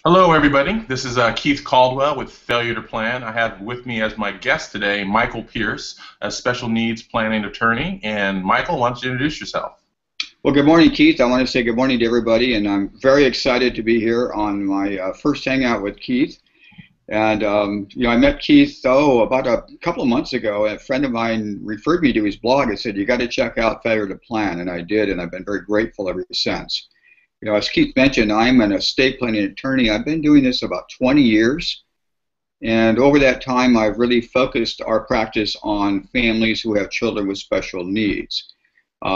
Hello, everybody. This is Keith Caldwell with Failure to Plan. I have with me as my guest today Michael Pierce, a special needs planning attorney. And Michael, why don't you introduce yourself? Well, good morning, Keith. I want to say good morning to everybody, and I'm very excited to be here on my first hangout with Keith. And I met Keith about a couple of months ago. A friend of mine referred me to his blog and said, "You got to check out Failure to Plan," and I did, and I've been very grateful ever since. As Keith mentioned, I'm an estate planning attorney. I've been doing this about 20 years, and over that time, I've really focused our practice on families who have children with special needs.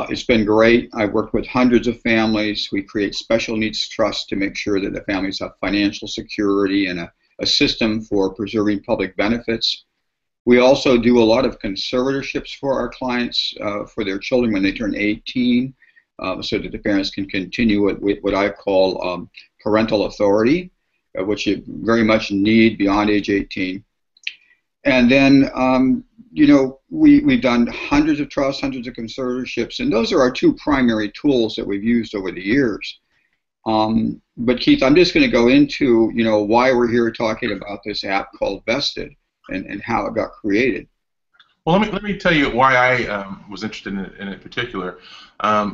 It's been great. I've worked with hundreds of families. We create special needs trusts to make sure that the families have financial security and a system for preserving public benefits. We also do a lot of conservatorships for our clients for their children when they turn 18, so that the parents can continue what I call parental authority, which you very much need beyond age 18. And then, we've done hundreds of trusts, hundreds of conservatorships, and those are our two primary tools that we've used over the years. But Keith, I'm just going to go into, why we're here talking about this app called Vestidd and how it got created. Well, let me tell you why I was interested in it in particular. I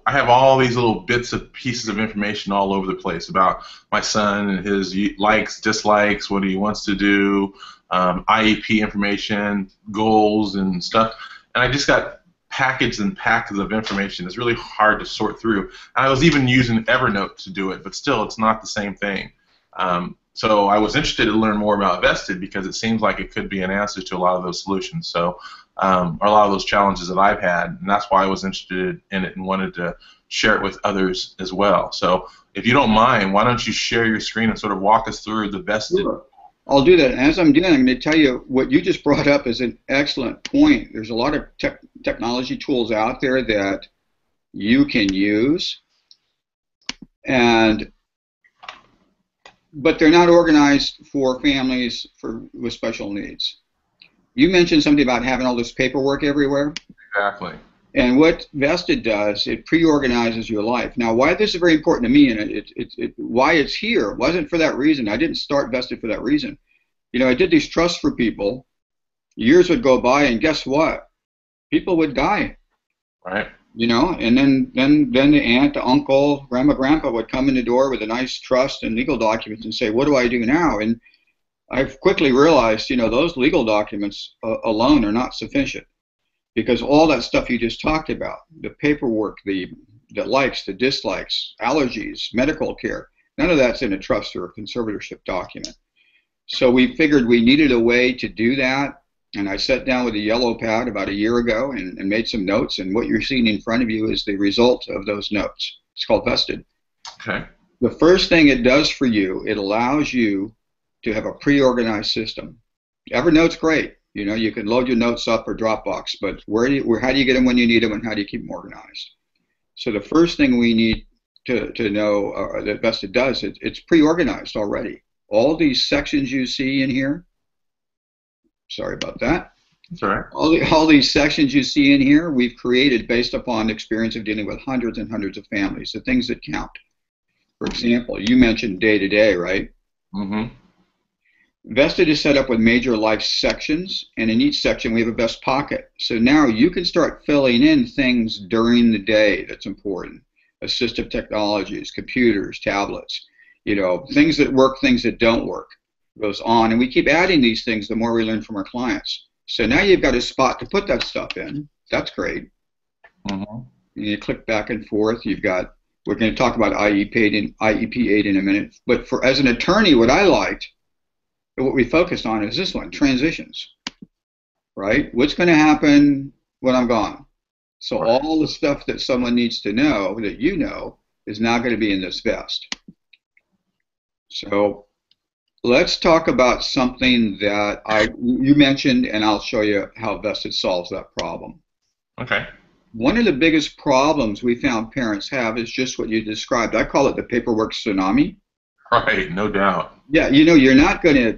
have all these little bits of pieces of information all over the place about my son and his likes, dislikes, what he wants to do, IEP information, goals, and stuff. And I just got packets and packets of information. It's really hard to sort through. And I was even using Evernote to do it, but still, it's not the same thing. So I was interested to learn more about Vestidd because it seems like it could be an answer to a lot of those solutions. So, or a lot of those challenges that I've had, and that's why I was interested in it and wanted to share it with others as well. So, if you don't mind, why don't you share your screen and sort of walk us through the Vestidd? Sure. I'll do that. As I'm doing, I'm going to tell you what you just brought up is an excellent point. There's a lot of technology tools out there that you can use, but they're not organized for families with special needs. You mentioned something about having all this paperwork everywhere. Exactly. And what Vestidd does, it pre-organizes your life. Now, why this is very important to me, and why it's here, wasn't for that reason. I didn't start Vestidd for that reason. I did these trusts for people. Years would go by, and guess what? People would die. Right. And then the aunt, the uncle, grandpa would come in the door with a nice trust and legal documents and say, "What do I do now?" And I've quickly realized, those legal documents alone are not sufficient, because all that stuff you just talked about, the paperwork, the likes, the dislikes, allergies, medical care, none of that's in a trust or a conservatorship document. So we figured we needed a way to do that. And I sat down with a yellow pad about a year ago and made some notes, and what you're seeing in front of you is the result of those notes. It's called Vestidd. Okay. The first thing it does for you, it allows you to have a pre-organized system. Evernote's great. You can load your notes up or Dropbox, but how do you get them when you need them, and how do you keep them organized? So the first thing we need to know that Vestidd does, it's pre-organized already. All these sections you see in here, sorry about that. That's all right. All these sections you see in here, we've created based upon experience of dealing with hundreds and hundreds of families, the things that count. For example, you mentioned day-to-day, right? Mm-hmm. Vestidd is set up with major life sections, and in each section we have a best pocket. So now you can start filling in things during the day that's important. Assistive technologies, computers, tablets, things that work, things that don't work. Goes on, and we keep adding these things the more we learn from our clients. So now you've got a spot to put that stuff in. That's great. Mm-hmm. You click back and forth. We're going to talk about IEP 8 in a minute. But as an attorney, what I liked, what we focused on is this one, transitions. Right? What's going to happen when I'm gone? So Right. All the stuff that someone needs to know, that is now going to be in this vest. So let's talk about something that you mentioned, and I'll show you how Vestidd solves that problem. Okay. One of the biggest problems we found parents have is just what you described. I call it the paperwork tsunami. Right, no doubt. Yeah, you're not gonna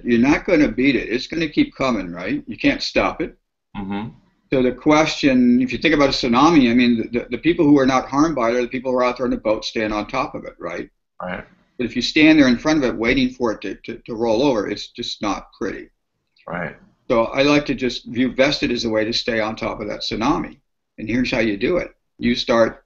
beat it. It's gonna keep coming, right? You can't stop it. Mm-hmm. So the question, if you think about a tsunami, I mean, the people who are not harmed by it are the people who are out there in the boat staying on top of it, right? Right. But if you stand there in front of it waiting for it to roll over, it's just not pretty. Right. So I like to just view Vested as a way to stay on top of that tsunami. And here's how you do it. You start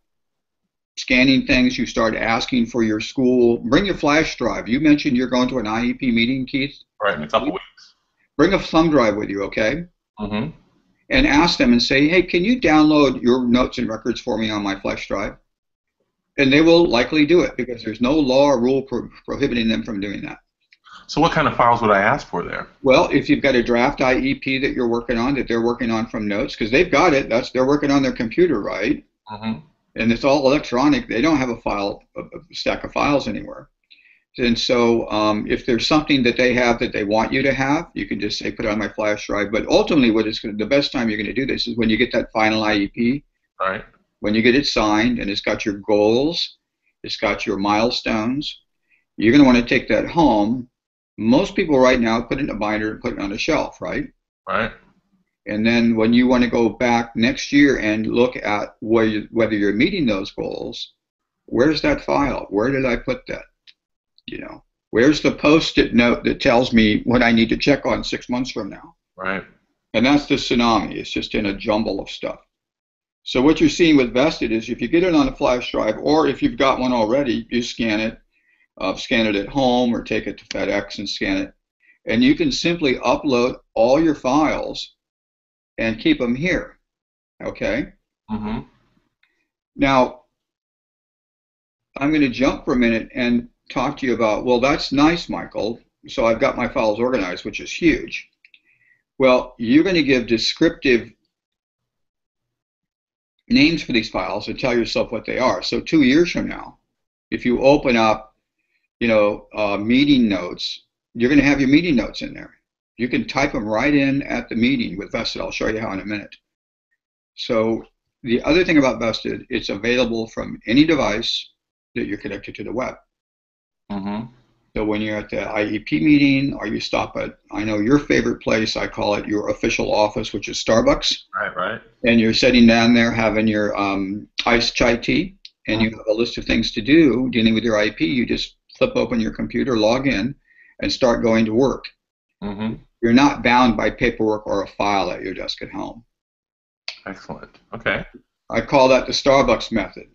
scanning things. You start asking for your school. Bring your flash drive. You mentioned you're going to an IEP meeting, Keith. Right, in a couple weeks. Bring a thumb drive with you, okay? Mm-hmm. And ask them and say, hey, can you download your notes and records for me on my flash drive? And they will likely do it because there's no law or rule prohibiting them from doing that. So what kind of files would I ask for there? Well, if you've got a draft IEP that you're working on, that they're working on from notes, because they've got it, they're working on their computer, right? Mm-hmm. And it's all electronic. They don't have a stack of files anywhere. And so if there's something that they have that they want you to have, you can just say, put it on my flash drive. But ultimately, the best time you're going to do this is when you get that final IEP. Right. When you get it signed and it's got your goals, it's got your milestones, you're going to want to take that home. Most people right now put it in a binder and put it on a shelf, right? Right. And then when you want to go back next year and look at whether you're meeting those goals, where's that file? Where did I put that? You know, where's the post-it note that tells me what I need to check on 6 months from now? Right. And that's the tsunami. It's just in a jumble of stuff. So what you're seeing with Vested is if you get it on a flash drive, or if you've got one already, you scan it at home or take it to FedEx and scan it. And you can simply upload all your files and keep them here, okay? Mm-hmm. Now, I'm going to jump for a minute and talk to you about, well, that's nice, Michael. So I've got my files organized, which is huge. Well, you're going to give descriptive names for these files and tell yourself what they are. So 2 years from now, if you open up, meeting notes, you're going to have your meeting notes in there. You can type them right in at the meeting with Vested. I'll show you how in a minute. So the other thing about Vested, it's available from any device that you're connected to the web. Mm-hmm. So when you're at the IEP meeting or you stop at, I know your favorite place, I call it your official office, which is Starbucks. Right. And you're sitting down there having your iced chai tea, and you have a list of things to do dealing with your IEP. You just flip open your computer, log in, and start going to work. Mm-hmm. You're not bound by paperwork or a file at your desk at home. Excellent. Okay. I call that the Starbucks method.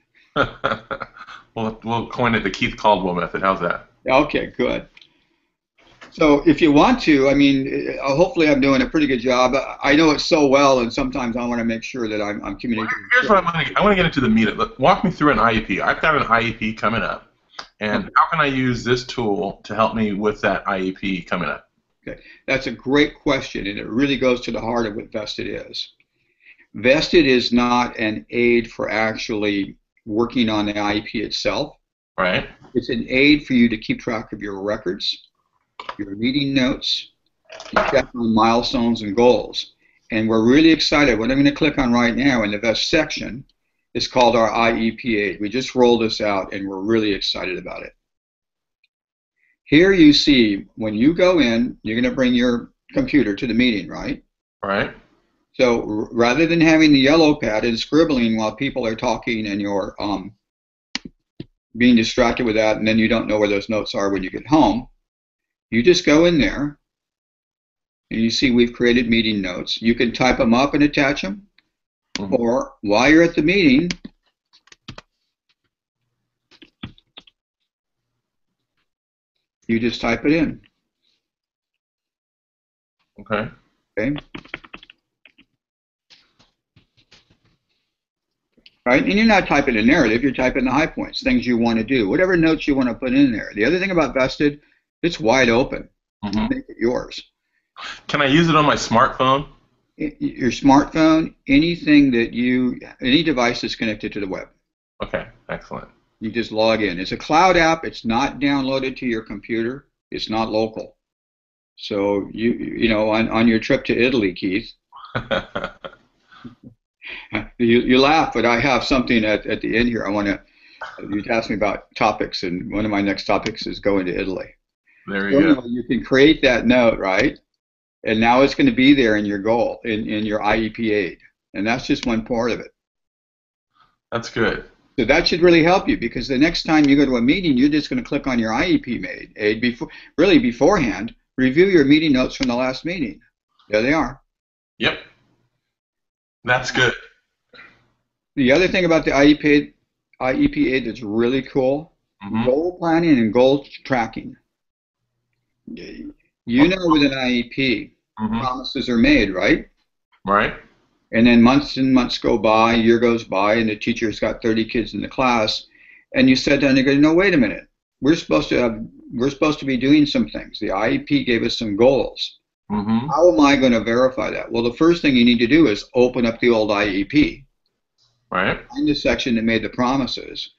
We'll coin it the Keith Caldwell method. How's that? Okay, good. So if you want to, I mean, hopefully I'm doing a pretty good job. I know it so well, and sometimes I want to make sure that I'm communicating. Here's what I want to get into the meat of it. Walk me through an IEP. I've got an IEP coming up, and how can I use this tool to help me with that IEP coming up? Okay, that's a great question, and it really goes to the heart of what Vested is. Vested is not an aid for actually working on the IEP itself. Right. It's an aid for you to keep track of your records, your meeting notes, you check on milestones and goals. And we're really excited. What I'm going to click on right now in the Vest section is called our IEP aid. We just rolled this out, and we're really excited about it. Here you see, when you go in, you're going to bring your computer to the meeting, right? Right. So rather than having the yellow pad and scribbling while people are talking and you're being distracted with that, and then you don't know where those notes are when you get home, you just go in there, and you see we've created meeting notes. You can type them up and attach them, or while you're at the meeting, you just type it in. Okay. Okay. Right? And you're not typing a narrative, you're typing the high points, things you want to do, whatever notes you want to put in there. The other thing about Vested, it's wide open. You make it yours. Can I use it on my smartphone? Your smartphone, any device that's connected to the web. Okay, excellent. You just log in. It's a cloud app. It's not downloaded to your computer. It's not local. So on your trip to Italy, Keith, you laugh, but I have something at the end here. You asked me about topics, and one of my next topics is going to Italy. There you go. You can create that note, right? And now it's going to be there in your goal, in your IEP aid. And that's just one part of it. That's good. So that should really help you, because the next time you go to a meeting, you're just going to click on your IEP aid really beforehand. Review your meeting notes from the last meeting. There they are. Yep. That's good. The other thing about the IEP aid that's really cool, goal planning and goal tracking. You know, with an IEP, promises are made, right? Right. And then months and months go by, year goes by, and the teacher's got 30 kids in the class, and you sit down and you go, no, wait a minute. We're supposed to be doing some things. The IEP gave us some goals. How am I going to verify that? Well, the first thing you need to do is open up the old IEP. Right. Find the section that made the promises.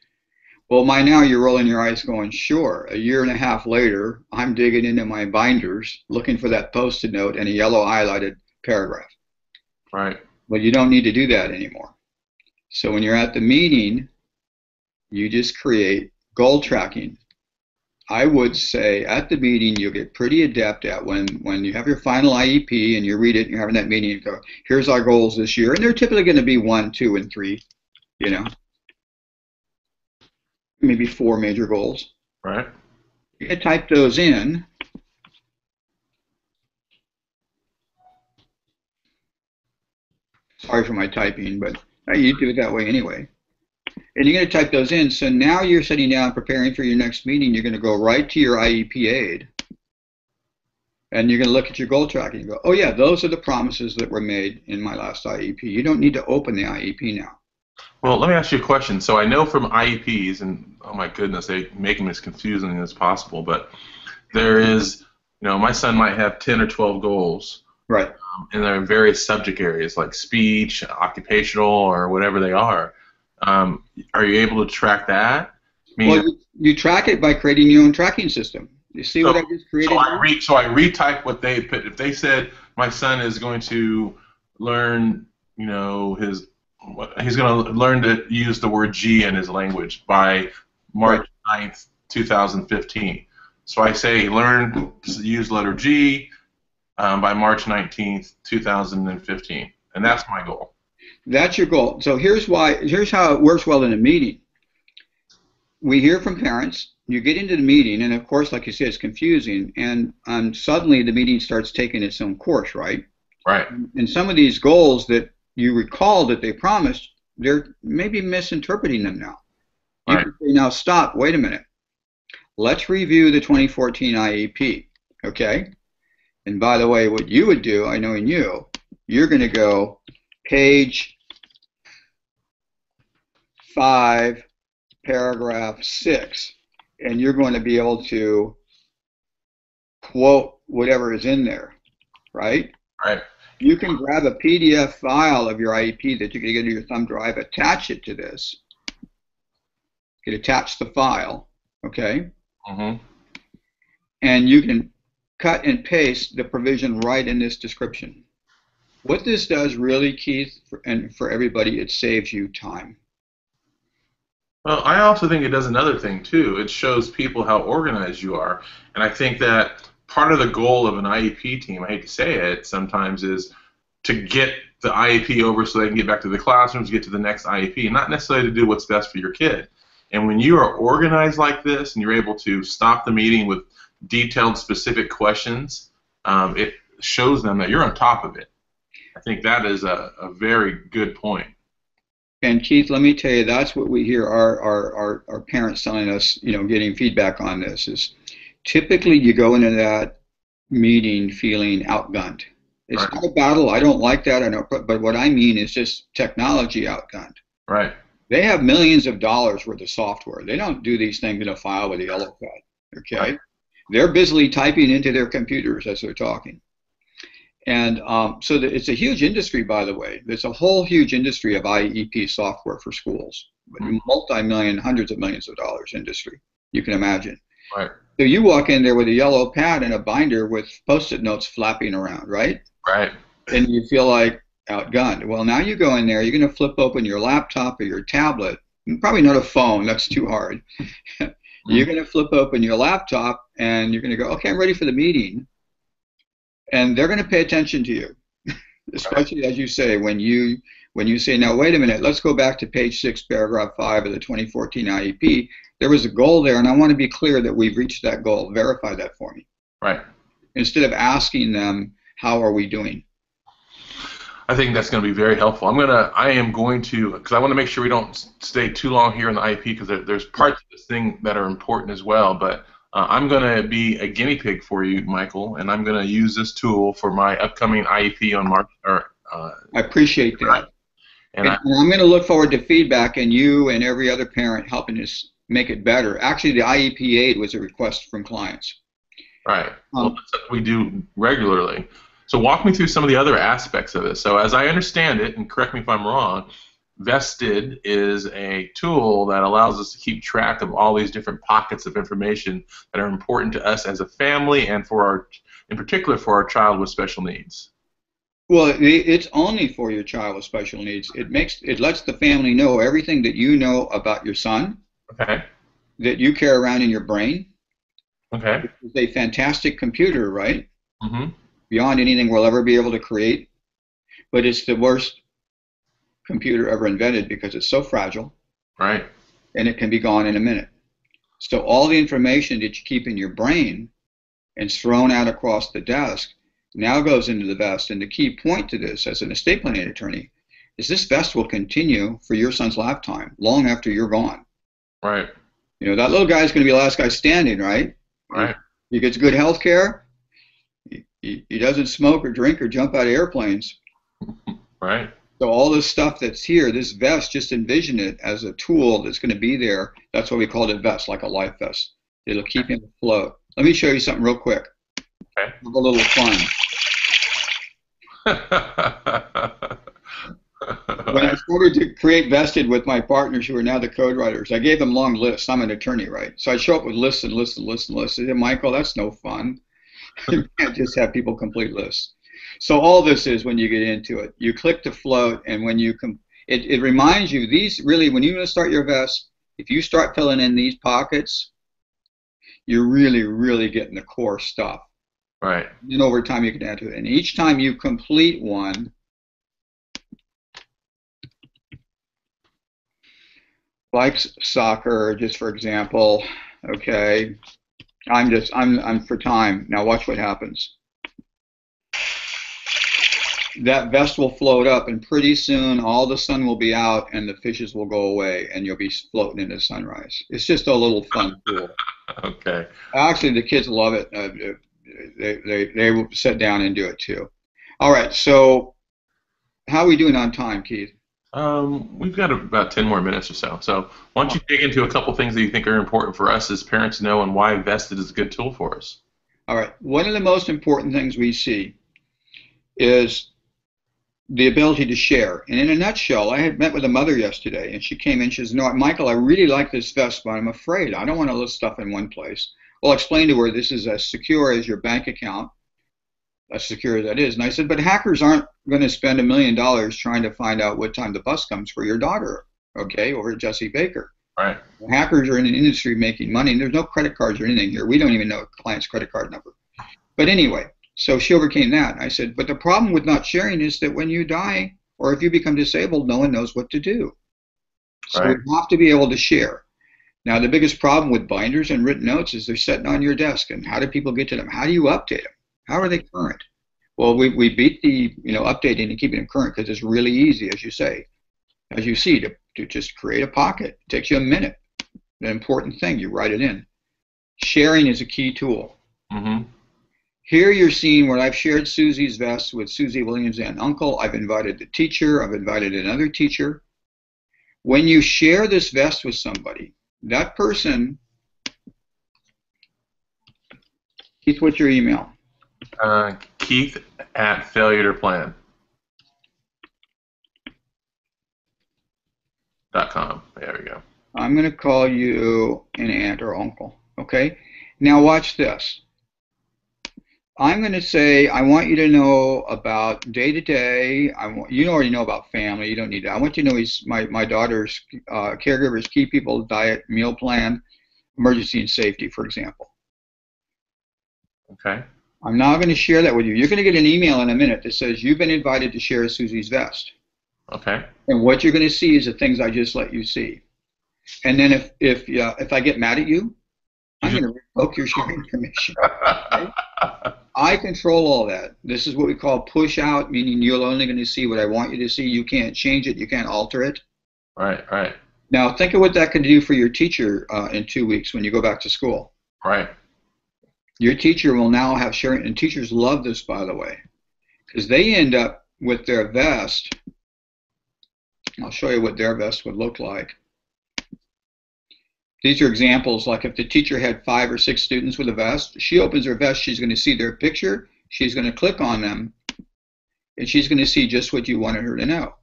Well, by now you're rolling your eyes going, sure. A year and a half later, I'm digging into my binders, looking for that Post-it note and a yellow highlighted paragraph. Right. Well, you don't need to do that anymore. So when you're at the meeting, you just create goal tracking. I would say at the meeting, you'll get pretty adept at when you have your final IEP and you read it and you're having that meeting and go, here's our goals this year. And they're typically going to be 1, 2, and 3, you know, maybe 4 major goals. Right. You can type those in. Sorry for my typing, but you do it that way anyway. And you're going to type those in. So now you're sitting down preparing for your next meeting. You're going to go right to your IEP aid. And you're going to look at your goal tracking and go, oh, yeah, those are the promises that were made in my last IEP. You don't need to open the IEP now. Well, let me ask you a question. So I know from IEPs, and oh my goodness, they make them as confusing as possible, but there is, you know, my son might have 10 or 12 goals. Right. And they're in various subject areas like speech, occupational, or whatever they are. Are you able to track that? Well, you track it by creating your own tracking system. You see what I just created? So I retype what they put. If they said my son is going to learn, you know, he's going to learn to use the word G in his language by March 9th, 2015. So I say learn to use letter G by March 19th, 2015, and that's my goal. That's your goal. So here's how it works well in a meeting. We hear from parents, you get into the meeting, and of course, like you said, it's confusing, and suddenly the meeting starts taking its own course, right? Right. And some of these goals that you recall that they promised, they're maybe misinterpreting them now. You can say, now stop, wait a minute. Let's review the 2014 IEP, okay? And by the way, what you would do, I know in you, you're going to go page 5, paragraph 6, and you're going to be able to quote whatever is in there, right? Right. You can grab a PDF file of your IEP that you can get to your thumb drive, attach it to this. You can attach the file, okay? And you can cut and paste the provision right in this description. What this does really, Keith, and for everybody, it saves you time. Well, I also think it does another thing, too. It shows people how organized you are. And I think that part of the goal of an IEP team, I hate to say it sometimes, is to get the IEP over so they can get back to the classrooms, get to the next IEP, not necessarily to do what's best for your kid. And when you are organized like this and you're able to stop the meeting with detailed, specific questions, it shows them that you're on top of it. I think that is a very good point. And Keith, let me tell you, that's what we hear our parents telling us, you know, getting feedback on this is typically you go into that meeting feeling outgunned. It's not a battle. I don't like that. I know, but what I mean is just technology outgunned. Right. They have millions of dollars worth of software. They don't do these things in a file with a yellow pad. Okay. Right. They're busily typing into their computers as they're talking. And so it's a huge industry, by the way. There's a whole huge industry of IEP software for schools, multi-million, hundreds of millions of dollars industry, you can imagine. Right. So you walk in there with a yellow pad and a binder with Post-it notes flapping around, right? Right. And you feel like outgunned. Well, now you go in there, you're going to flip open your laptop or your tablet, probably not a phone, that's too hard. You're going to flip open your laptop and you're going to go, okay, I'm ready for the meeting. And they're going to pay attention to you, especially as you say, when you When you say, now wait a minute, let's go back to page 6, paragraph 5 of the 2014 IEP. There was a goal there, and I want to be clear that we've reached that goal. Verify that for me. Right. Instead of asking them, how are we doing? I think that's going to be very helpful. I am going to, because I want to make sure we don't stay too long here in the IEP, because there's parts of this thing that are important as well. But I'm going to be a guinea pig for you, Michael, and I'm going to use this tool for my upcoming IEP on March. I appreciate that. And I'm going to look forward to feedback and you and every other parent helping us make it better. Actually, the IEP aid was a request from clients. Right. Well, that's what we do regularly. So walk me through some of the other aspects of this. So as I understand it, and correct me if I'm wrong, Vestidd is a tool that allows us to keep track of all these different pockets of information that are important to us as a family and in particular for our child with special needs. Well, it's only for your child with special needs. It lets the family know everything that you know about your son. Okay. That you carry around in your brain. Okay. It's a fantastic computer, right? Mm-hmm. Beyond anything we'll ever be able to create. But it's the worst computer ever invented because it's so fragile. Right. And it can be gone in a minute. So all the information that you keep in your brain and is thrown out across the desk now goes into the vest. And the key point to this, as an estate planning attorney, is this vest will continue for your son's lifetime, long after you're gone. Right. You know, that little guy's going to be the last guy standing, right? Right. He gets good health care. He doesn't smoke or drink or jump out of airplanes. Right. So all this stuff that's here, this vest, just envision it as a tool that's going to be there. That's why we called it vest, like a life vest. It'll keep him afloat. Let me show you something real quick. Okay. Have a little fun. When I started to create Vestidd with my partners who are now the code writers, I gave them long lists. I'm an attorney, right? So I show up with lists and lists and lists and lists. I said, Michael, that's no fun. You can't just have people complete lists. So all this is, when you get into it, you click to float, and when you it reminds you, these really, when you start your vest, if you start filling in these pockets, you're really, really getting the core stuff. Right. And over time you can add to it. And each time you complete one, likes soccer, just for example, okay, I'm for time. Now watch what happens. That vest will float up, and pretty soon all the sun will be out and the fishes will go away and you'll be floating into sunrise. It's just a little fun tool. Okay. Actually, the kids love it. They will sit down and do it too. All right, so how are we doing on time, Keith? We've got about 10 more minutes or so. So why don't you dig into a couple things that you think are important for us as parents to know, and why Vestidd is a good tool for us. All right. One of the most important things we see is the ability to share. And in a nutshell, I had met with a mother yesterday, and she came in, she says, no, Michael, I really like this vest, but I'm afraid I don't want to list stuff in one place. Well, I explained to her this is as secure as your bank account, as secure as that is. And I said, but hackers aren't going to spend $1 million trying to find out what time the bus comes for your daughter, okay, over at Jesse Baker. Right. Hackers are in an industry making money, and there's no credit cards or anything here. We don't even know a client's credit card number. But anyway, so she overcame that. I said, but the problem with not sharing is that when you die, or if you become disabled, no one knows what to do. So right. We have to be able to share. Now, the biggest problem with binders and written notes is they're sitting on your desk, and how do people get to them? How do you update them? How are they current? Well, we beat the updating and keeping them current because it's really easy, as you see, to just create a pocket. It takes you a minute. The important thing, you write it in. Sharing is a key tool. Mm-hmm. Here you're seeing where I've shared Susie's vest with Susie Williams' aunt and uncle. I've invited the teacher. I've invited another teacher. When you share this vest with somebody, that person, Keith, what's your email? Keith at failuretoplan.com. There we go. I'm going to call you an aunt or uncle, okay? Now watch this. I'm going to say, I want you to know about day-to-day. You already know about family. You don't need that. I want you to know my daughter's caregivers, key people, diet, meal plan, emergency and safety, for example. Okay. I'm now going to share that with you. You're going to get an email in a minute that says you've been invited to share Susie's vest. Okay. And what you're going to see is the things I just let you see. And then if I get mad at you, You I'm just. going to revoke your sharing permission. Okay? I control all that. This is what we call push out, meaning you're only going to see what I want you to see. You can't change it. You can't alter it. Right, right, Now, think of what that can do for your teacher in 2 weeks when you go back to school. right. Your teacher will now have sharing, and teachers love this, by the way, because they end up with their vest. I'll show you what their vest would look like. These are examples, like if the teacher had 5 or 6 students with a vest, she opens her vest, she's going to see their picture, she's going to click on them, and she's going to see just what you wanted her to know.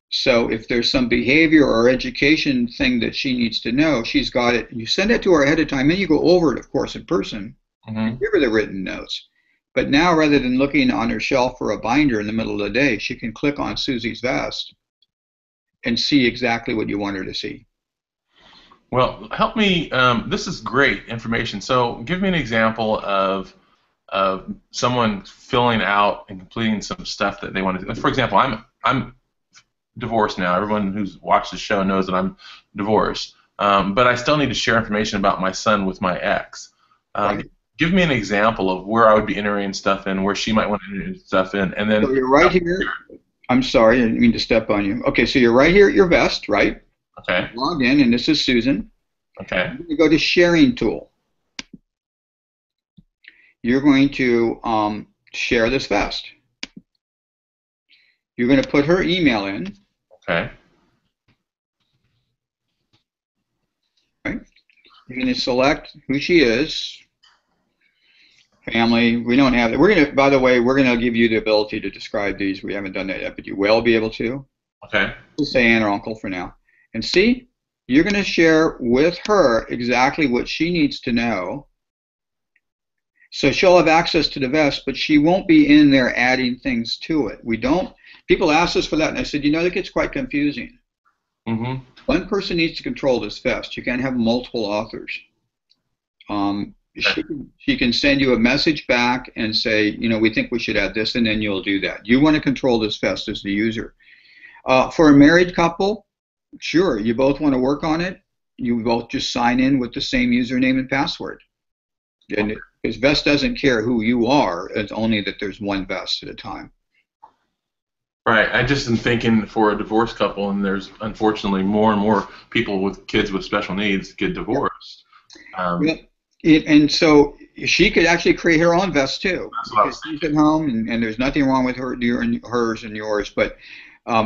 So if there's some behavior or education thing that she needs to know, she's got it. You send it to her ahead of time, then you go over it, of course, in person, and give her the written notes. But now, rather than looking on her shelf for a binder in the middle of the day, she can click on Susie's vest and see exactly what you want her to see. Well, help me. This is great information. So, give me an example of someone filling out and completing some stuff that they want to do. For example, I'm divorced now. Everyone who's watched the show knows that I'm divorced, but I still need to share information about my son with my ex. Right. Give me an example of where I would be entering stuff in, where she might want to enter stuff in, and then. So you're right here. I'm sorry, I didn't mean to step on you. Okay, so you're right here at your vest, right? Okay. Log in, and this is Susan. Okay. You're going to go to Sharing Tool. You're going to share this vest. You're going to put her email in. Okay. Right? You're going to select who she is. Family. We don't have it. We're going to, by the way, we're going to give you the ability to describe these. We haven't done that yet, but you will be able to. Okay. Just say aunt or uncle for now. And see, you're going to share with her exactly what she needs to know. So she'll have access to the vest, but she won't be in there adding things to it. We don't. People ask us for that, and I said, you know, that gets quite confusing. Mm-hmm. One person needs to control this vest. You can't have multiple authors. She can send you a message back and say, you know, we think we should add this, and then you'll do that. You want to control this vest as the user. For a married couple, sure, you both want to work on it. You both just sign in with the same username and password. And because Vest doesn't care who you are, it's only that there's one Vest at a time. Right. I just am thinking for a divorced couple, and there's unfortunately more and more people with kids with special needs get divorced. And so she could actually create her own vest too. That's what I was She's at home, and there's nothing wrong with hers and yours. But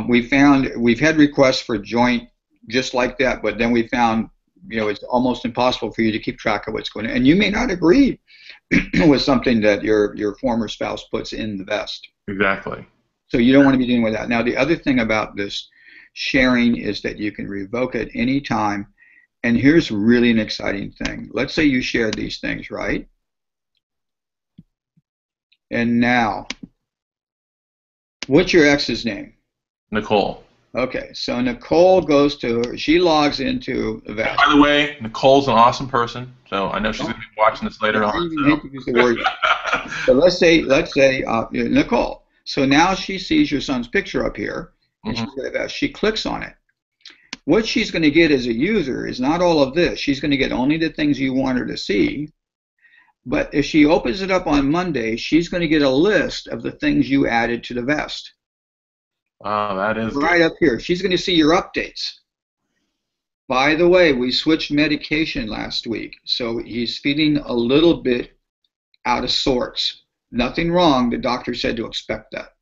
we've had requests for joint just like that. But then we found, you know, it's almost impossible for you to keep track of what's going on, and you may not agree with something that your former spouse puts in the vest. Exactly. So you don't want to be dealing with that. Now, the other thing about this sharing is that you can revoke it any time. And here's really an exciting thing. Let's say you share these things, right? And now, what's your ex's name? Nicole. Okay, so Nicole goes to her. She logs into the vest. By the way, Nicole's an awesome person, so I know she's going to be watching this later on. So let's say Nicole. So now she sees your son's picture up here, and she's got a vest. She clicks on it. What she's going to get as a user is not all of this. She's going to get only the things you want her to see. But if she opens it up on Monday, she's going to get a list of the things you added to the vest. Oh, that is right good. up here. She's going to see your updates. By the way, we switched medication last week, so he's feeling a little bit out of sorts. Nothing wrong. The doctor said to expect that.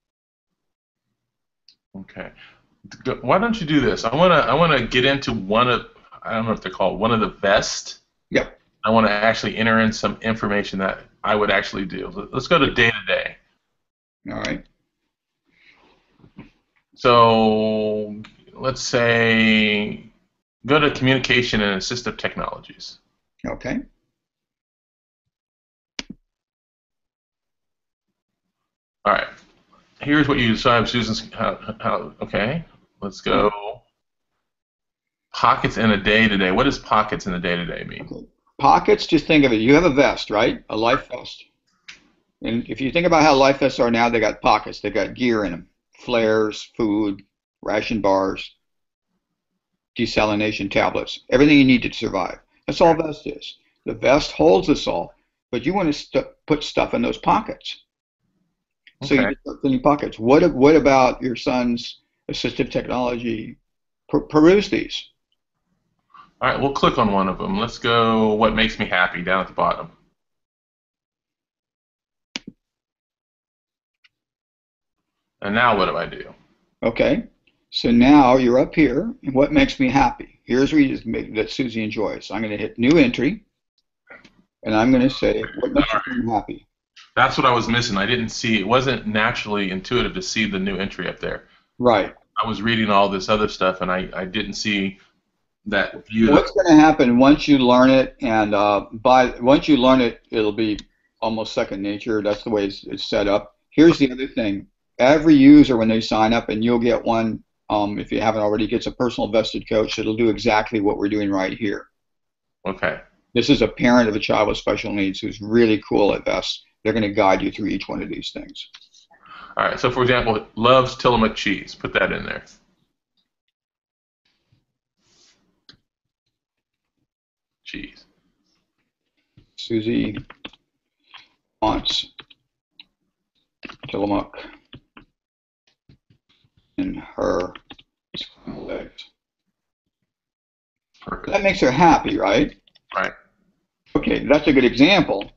Okay. Why don't you do this? I want to get into one of, I don't know if they're called, one of the vests. Yep. I want to actually enter in some information that I would actually do. Let's go to day to day. All right. So let's say go to communication and assistive technologies. Okay. All right. Here's what you describe, Susan's. Okay. Let's go. Pockets in a day-to-day. What does pockets in a day-to-day mean? Okay. Pockets, just think of it. You have a vest, right? A life vest. And if you think about how life vests are now, they got pockets. They got gear in them. flares, food, ration bars, desalination tablets, everything you need to survive. That's all vest is. The vest holds us all, but you want to put stuff in those pockets. So you Okay. just start filling pockets. What about your son's assistive technology? Peruse these. All right, we'll click on one of them. Let's go what makes me happy down at the bottom. And now what do I do? Okay. So now you're up here, and what makes me happy? Here's where that Susie enjoys. So I'm going to hit new entry, and I'm going to say, what makes you happy? That's what I was missing. I didn't see, it wasn't naturally intuitive to see the new entry up there. Right. I was reading all this other stuff, and I didn't see that view. What's going to happen once you learn it, and once you learn it, it'll be almost second nature. That's the way it's set up. Here's the other thing. Every user, when they sign up, and you'll get one, if you haven't already, gets a personal vested coach that'll do exactly what we're doing right here. Okay. This is a parent of a child with special needs who's really cool at vests. They're going to guide you through each one of these things. All right. So, for example, loves Tillamook cheese. Put that in there. Cheese. Susie wants Tillamook in her scrambled eggs. Perfect. That makes her happy, right? Right. Okay, that's a good example.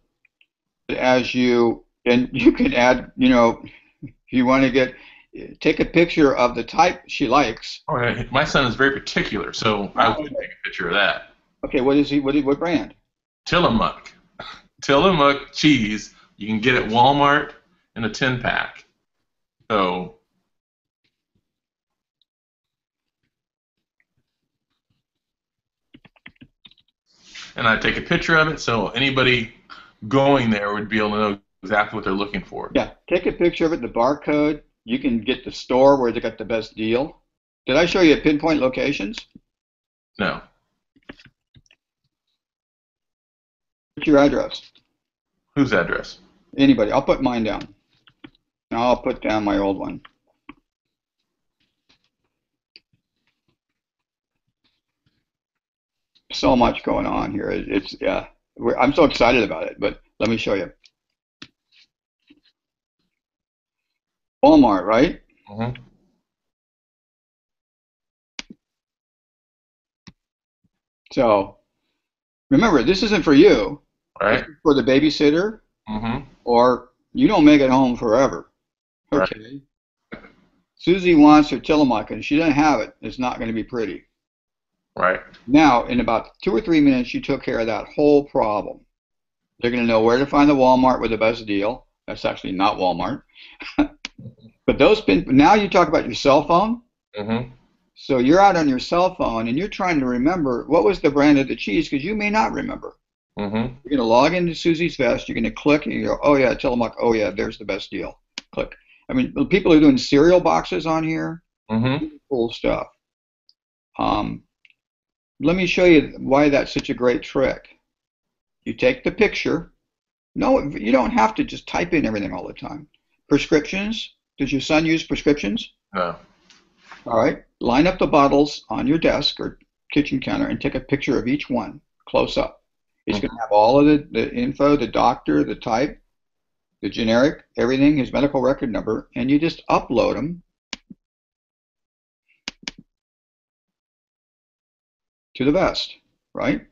And you can add, if you want to take a picture of the type she likes. Oh, yeah. My son is very particular, so I would take a picture of that. Okay, what is he? What brand? Tillamook. Tillamook cheese. You can get at Walmart in a 10-pack. So, and I take a picture of it, so anybody going there would be able to know exactly what they're looking for. Yeah, take a picture of it, the barcode. You can get the store where they got the best deal. Did I show you pinpoint locations? No. What's your address? Whose address? Anybody. I'll put mine down. Now I'll put down my old one. So much going on here. I'm so excited about it, but let me show you. Walmart, right? Mm-hmm. So remember, this isn't for you. Right. This is for the babysitter, Mm-hmm. or you don't make it home forever. Okay. Right. Susie wants her Tillamook, and she doesn't have it. It's not going to be pretty. Right. Now, in about 2 or 3 minutes, you took care of that whole problem. They're going to know where to find the Walmart with the best deal. That's actually not Walmart. But now you talk about your cell phone. Mm-hmm. So you're out on your cell phone, and you're trying to remember what was the brand of the cheese, because you may not remember. Mm-hmm. You're going to log into Susie's Vest. You're going to click, and you go, oh, yeah, Tillamook. Oh, yeah, there's the best deal. Click. I mean, people are doing cereal boxes on here. Mm-hmm. Cool stuff. Let me show you why that's such a great trick. You take the picture. No, you don't have to just type in everything all the time. Prescriptions. Does your son use prescriptions? No. All right. Line up the bottles on your desk or kitchen counter and take a picture of each one close up. It's going to have all of the info, the doctor, the type, the generic, everything, his medical record number, and you just upload them to the Vest, right?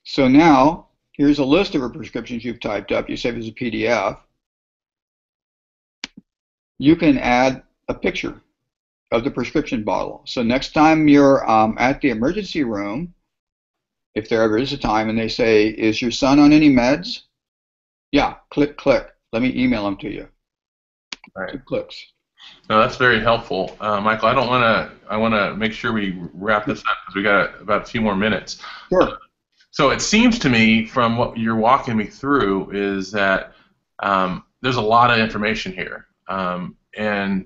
So now, here's a list of the prescriptions you've typed up. You save it as a PDF. You can add a picture of the prescription bottle. So next time you're at the emergency room, if there ever is a time, and they say, is your son on any meds? Yeah, click. Let me email them to you. Right. 2 clicks. No, that's very helpful, Michael. I want to make sure we wrap this up because we got about a few more minutes. Sure. So it seems to me, from what you're walking me through, is that there's a lot of information here, and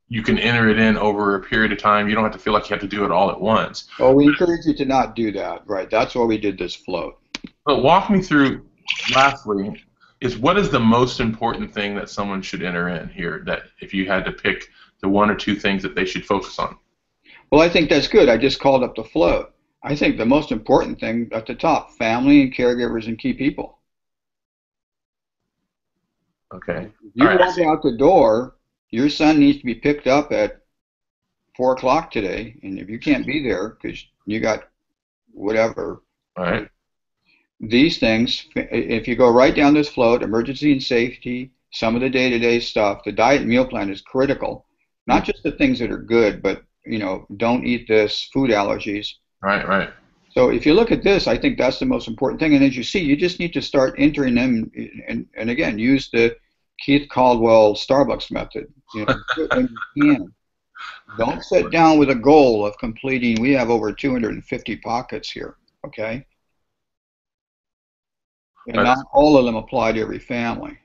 you can enter it in over a period of time. You don't have to feel like you have to do it all at once. Well, we encourage you to not do that, right? That's why we did this float. But walk me through, lastly, is what is the most important thing that someone should enter in here, that if you had to pick the one or two things that they should focus on? Well, I think that's good. I just called up the float. I think the most important thing at the top, family and caregivers and key people. Okay. All You right. walk out the door, your son needs to be picked up at 4 o'clock today, and if you can't be there because you got whatever, All right. these things, if you go right down this float, emergency and safety, some of the day-to-day stuff, the diet and meal plan is critical. Not just the things that are good, but don't eat this, food allergies. Right. Right. So if you look at this, I think that's the most important thing. And as you see, you just need to start entering them, and again, use the Keith Caldwell Starbucks method. Do it when you can. Don't sit down with a goal of completing. We have over 250 pockets here, okay? And not all of them apply to every family.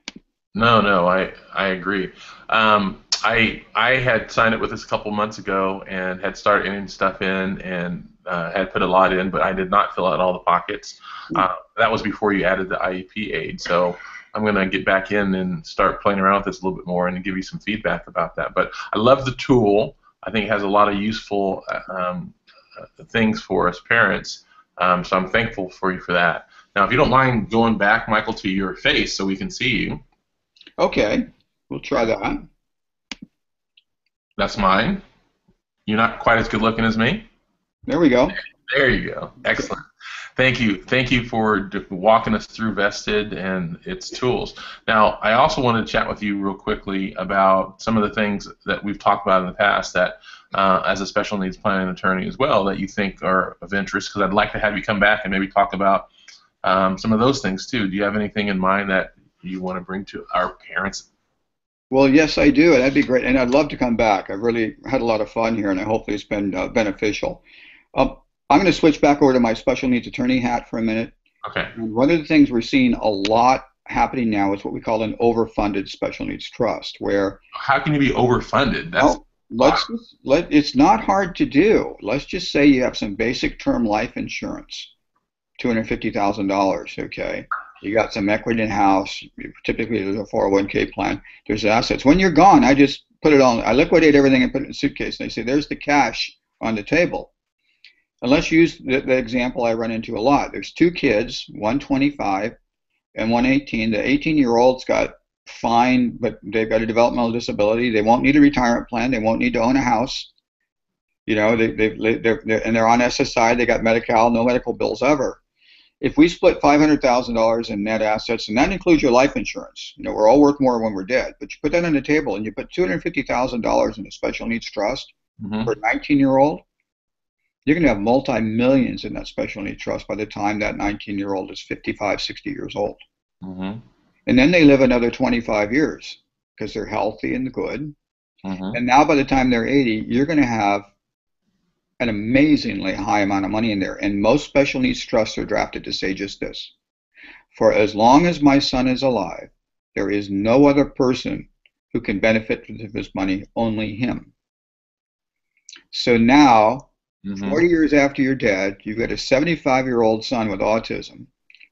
No, no, I agree. I had signed up with this a couple months ago and had started entering stuff in and had put a lot in, but I did not fill out all the pockets. That was before you added the IEP aid, so I'm going to get back in and start playing around with this a little bit more and give you some feedback about that. But I love the tool. I think it has a lot of useful things for us parents, so I'm thankful for you for that. Now, if you don't mind going back, Michael, to your face so we can see you. Okay, we'll try that. That's mine. You're not quite as good looking as me. There we go. There you go. Excellent. Thank you. Thank you for walking us through Vestidd and its tools. Now, I also wanted to chat with you real quickly about some of the things that we've talked about in the past that, as a special needs planning attorney as well, that you think are of interest, because I'd like to have you come back and maybe talk about some of those things too. Do you have anything in mind that you want to bring to our parents? Well, yes, I do, and that'd be great. And I'd love to come back. I've really had a lot of fun here, and I hopefully it's been beneficial. I'm going to switch back over to my special needs attorney hat for a minute. Okay. And one of the things we're seeing a lot happening now is what we call an overfunded special needs trust, where how can you be overfunded? It's not hard to do. Let's just say you have some basic term life insurance, $250,000. Okay. You got some equity in house. Typically, there's a 401k plan. There's assets. When you're gone, I just put it on. I liquidate everything and put it in a suitcase. And they say, there's the cash on the table. And let's use the example I run into a lot. There's two kids, one 25 and one 18. The 18-year-old's got fine, but they've got a developmental disability. They won't need a retirement plan. They won't need to own a house. They're on SSI. They got Medi-Cal, no medical bills ever. If we split $500,000 in net assets, and that includes your life insurance, we're all worth more when we're dead, but you put that on the table and you put $250,000 in a special needs trust for a 19-year-old, you're going to have multi-millions in that special needs trust by the time that 19-year-old is 55, 60 years old. And then they live another 25 years because they're healthy and good. And now by the time they're 80, you're going to have an amazingly high amount of money in there. And most special needs trusts are drafted to say just this: for as long as my son is alive, there is no other person who can benefit from this money, only him. So now, 40 years after you're dead, you've got a 75-year-old son with autism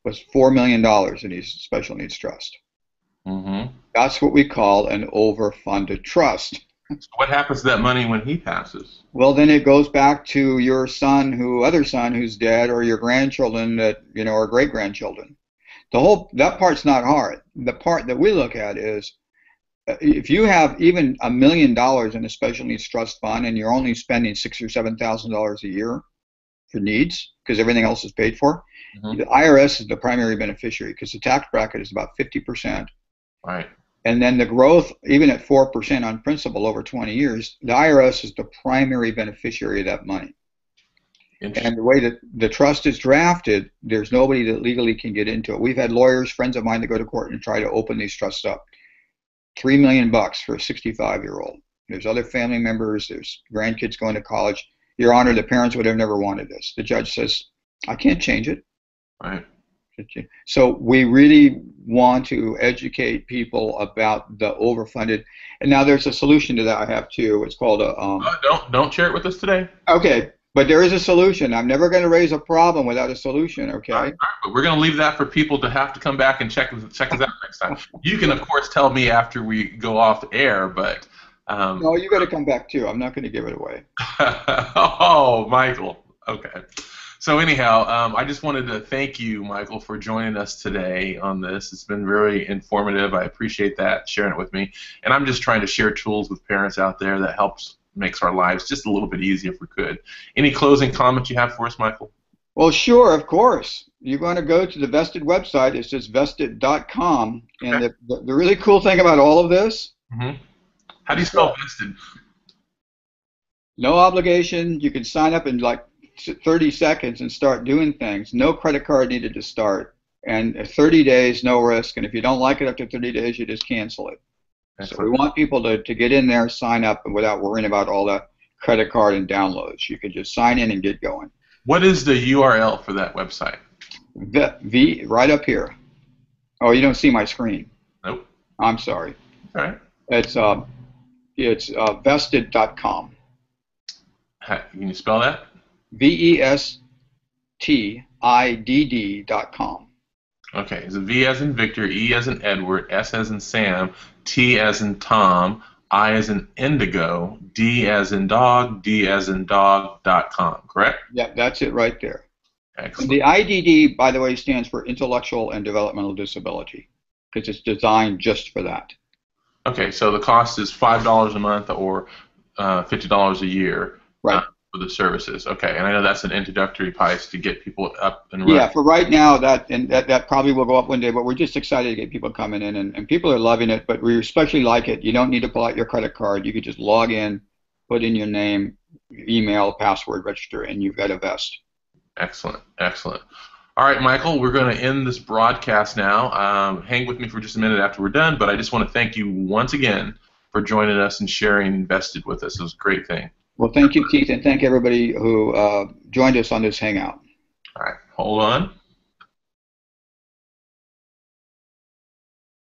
with $4 million in his special needs trust. That's what we call an overfunded trust. So what happens to that money when he passes? Well, then it goes back to your other son who's dead, or your grandchildren that, or great-grandchildren. That part's not hard. The part that we look at is, if you have even $1 million in a special needs trust fund and you're only spending $6,000 or $7,000 a year for needs because everything else is paid for, the IRS is the primary beneficiary because the tax bracket is about 50%. Right. And then the growth, even at 4% on principal over 20 years, the IRS is the primary beneficiary of that money. And the way that the trust is drafted, there's nobody that legally can get into it. We've had lawyers, friends of mine, that go to court and try to open these trusts up. $3 million for a 65-year-old. There's other family members. There's grandkids going to college. Your Honor, the parents would have never wanted this. The judge says, I can't change it. Right. So we really want to educate people about the overfunded. And now there's a solution to that I have too. It's called a... don't share it with us today. Okay. But there is a solution. I'm never going to raise a problem without a solution, All right, okay? but we're going to leave that for people to have to come back and check us out next time. You can, of course, tell me after we go off the air, but No, you got to come back too. I'm not going to give it away. oh, Michael. Okay. So anyhow, I just wanted to thank you, Michael, for joining us today on this. It's been very informative. I appreciate that, sharing it with me. And I'm just trying to share tools with parents out there that makes our lives just a little bit easier if we could. Any closing comments you have for us, Michael? Well, sure, of course. You're going to go to the Vestidd website. It's just vestidd.com. And Okay. the really cool thing about all of this, How do you spell Vestidd? no obligation. You can sign up in like 30 seconds and start doing things. No credit card needed to start. And 30 days, no risk. And if you don't like it after 30 days, you just cancel it. So we want people to get in there, sign up, and without worrying about all the credit card and downloads. You can just sign in and get going. What is the URL for that website? Right up here. Oh, you don't see my screen. Nope. I'm sorry. All right. It's vestidd.com. Can you spell that? VESTIDD.com. Okay. Is it V as in Victor, E as in Edward, S as in Sam, T as in Tom, I as in Indigo, D as in Dog, D as in Dog.com, correct? Yeah, that's it right there. Excellent. The IDD, by the way, stands for Intellectual and Developmental Disability because it's designed just for that. Okay, so the cost is $5 a month or $50 a year Right. for the services. Okay, and I know that's an introductory price to get people up and running. Yeah, for right now, that probably will go up one day, but we're just excited to get people coming in, and people are loving it, but we especially like it. You don't need to pull out your credit card. You can just log in, put in your name, email, password, register, and you've got a vest. Excellent, excellent. All right, Michael, we're going to end this broadcast now. Hang with me for just a minute after we're done, but I just want to thank you once again for joining us and sharing Vestidd with us. It was a great thing. Well, thank you, Keith, and thank everybody who joined us on this Hangout. All right, hold on.